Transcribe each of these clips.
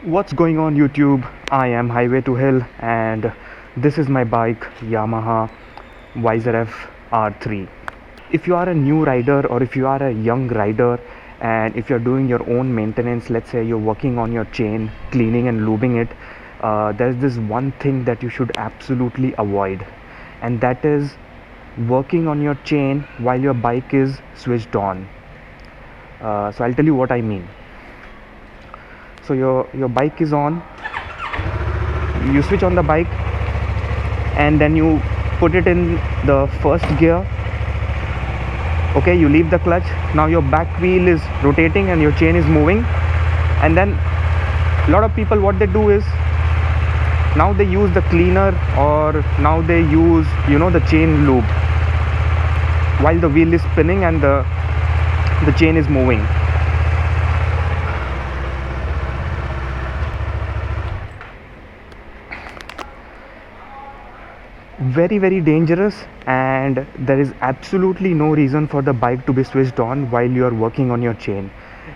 What's going on YouTube? I am Highway to Hill and this is my bike Yamaha YZF R3. If you are a new rider or if you are a young rider and if you're doing your own maintenance, let's say you're working on your chain, cleaning and lubing it, there's this one thing that you should absolutely avoid, and that is working on your chain while your bike is switched on. So I'll tell you what I mean. So your bike is on, you switch on the bike and then you put it in the first gear. Okay, you leave the clutch. Now your back wheel is rotating and your chain is moving, and then a lot of people, what they do is, now they use the cleaner or now they use the chain lube while the wheel is spinning and the chain is moving. Very dangerous, and there is absolutely no reason for the bike to be switched on while you are working on your chain.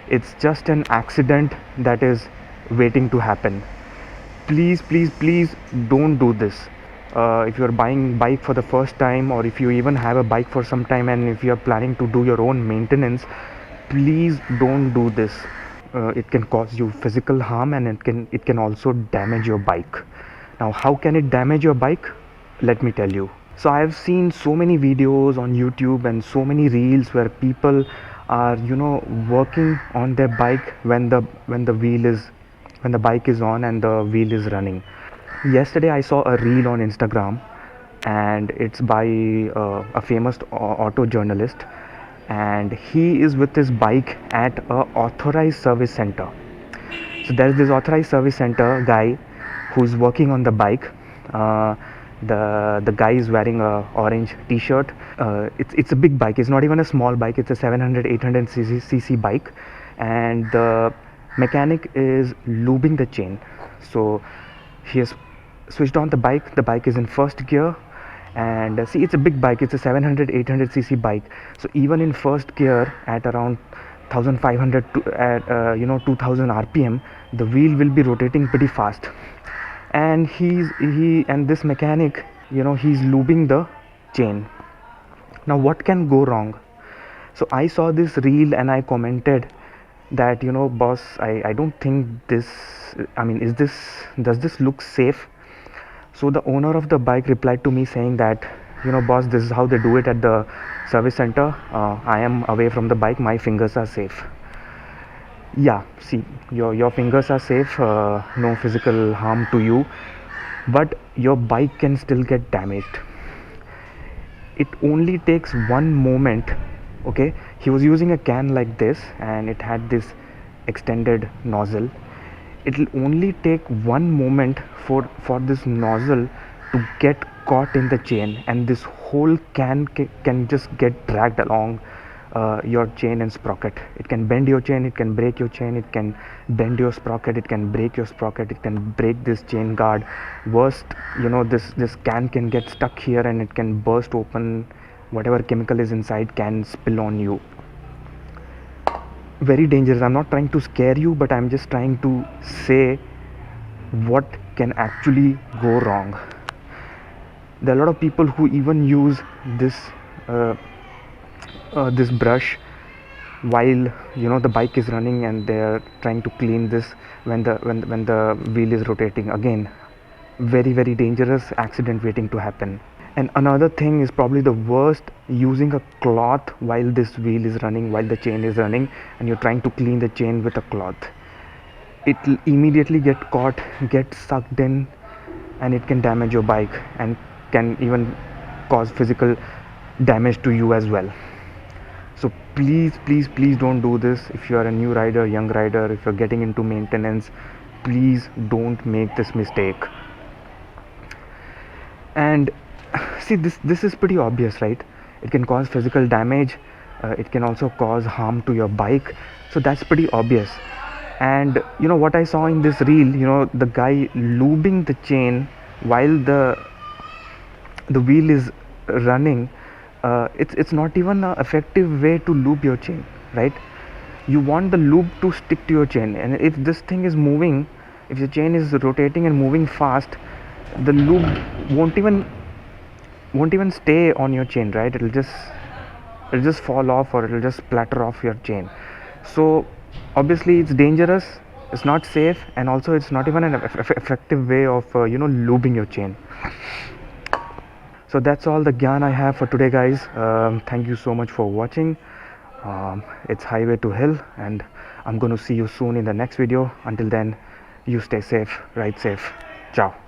It's just an accident that is waiting to happen. Please don't do this. If you're buying bike for the first time, or if you even have a bike for some time and if you're planning to do your own maintenance, please don't do this. It can cause you physical harm, and it can also damage your bike. Now, how can it damage your bike? Let me tell you. So I have seen so many videos on YouTube and so many reels where people are working on their bike when the bike is on and the wheel is running. Yesterday I saw a reel on Instagram, and it's by a famous auto journalist, and he is with his bike at a authorized service center. So there's this authorized service center guy who's working on the bike. The guy is wearing a orange t-shirt. It's a big bike. It's not even a small bike. It's a 700-800 cc bike, and the mechanic is lubing the chain. So he has switched on the bike. The bike is in first gear, and see, it's a big bike. It's a 700-800 cc bike. So even in first gear at around 1500 to at 2000 rpm, the wheel will be rotating pretty fast, and this mechanic, he's lubing the chain. Now what can go wrong? So I saw this reel and I commented that, boss, I don't think this, I mean, does this look safe? So the owner of the bike replied to me saying that, boss, this is how they do it at the service center. I am away from the bike, my fingers are safe. Yeah, see, your fingers are safe, no physical harm to you, but your bike can still get damaged. It only takes one moment. Okay, he was using a can like this and it had this extended nozzle. It'll only take one moment for this nozzle to get caught in the chain, and this whole can just get dragged along your chain and sprocket. It can bend your chain, it can break your chain, it can bend your sprocket, it can break your sprocket, it can break this chain guard. Worst, this can get stuck here and it can burst open. Whatever chemical is inside can spill on you. Very dangerous. I'm not trying to scare you, but I'm just trying to say what can actually go wrong. There are a lot of people who even use this brush while the bike is running, and they're trying to clean this when the wheel is rotating. Again, very dangerous accident waiting to happen. And another thing is probably the worst, using a cloth while this wheel is running, while the chain is running, and you're trying to clean the chain with a cloth. It'll immediately get caught, get sucked in, and it can damage your bike and can even cause physical damage to you as well. So please don't do this. If you are a new rider, young rider, if you're getting into maintenance, please don't make this mistake. And see, this is pretty obvious, right? It can cause physical damage, it can also cause harm to your bike, so that's pretty obvious. And what I saw in this reel, the guy lubing the chain while the wheel is running, it's not even an effective way to lube your chain, right? You want the lube to stick to your chain, and if this thing is moving, If your chain is rotating and moving fast, the lube won't even stay on your chain, right? It'll just fall off, or it'll just splatter off your chain. So obviously it's dangerous, it's not safe, and also it's not even an effective way of lubing your chain. So that's all the gyan I have for today, guys. Thank you so much for watching. It's Highway to Hill, and I'm going to see you soon in the next video. Until then, you stay safe, ride safe. Ciao.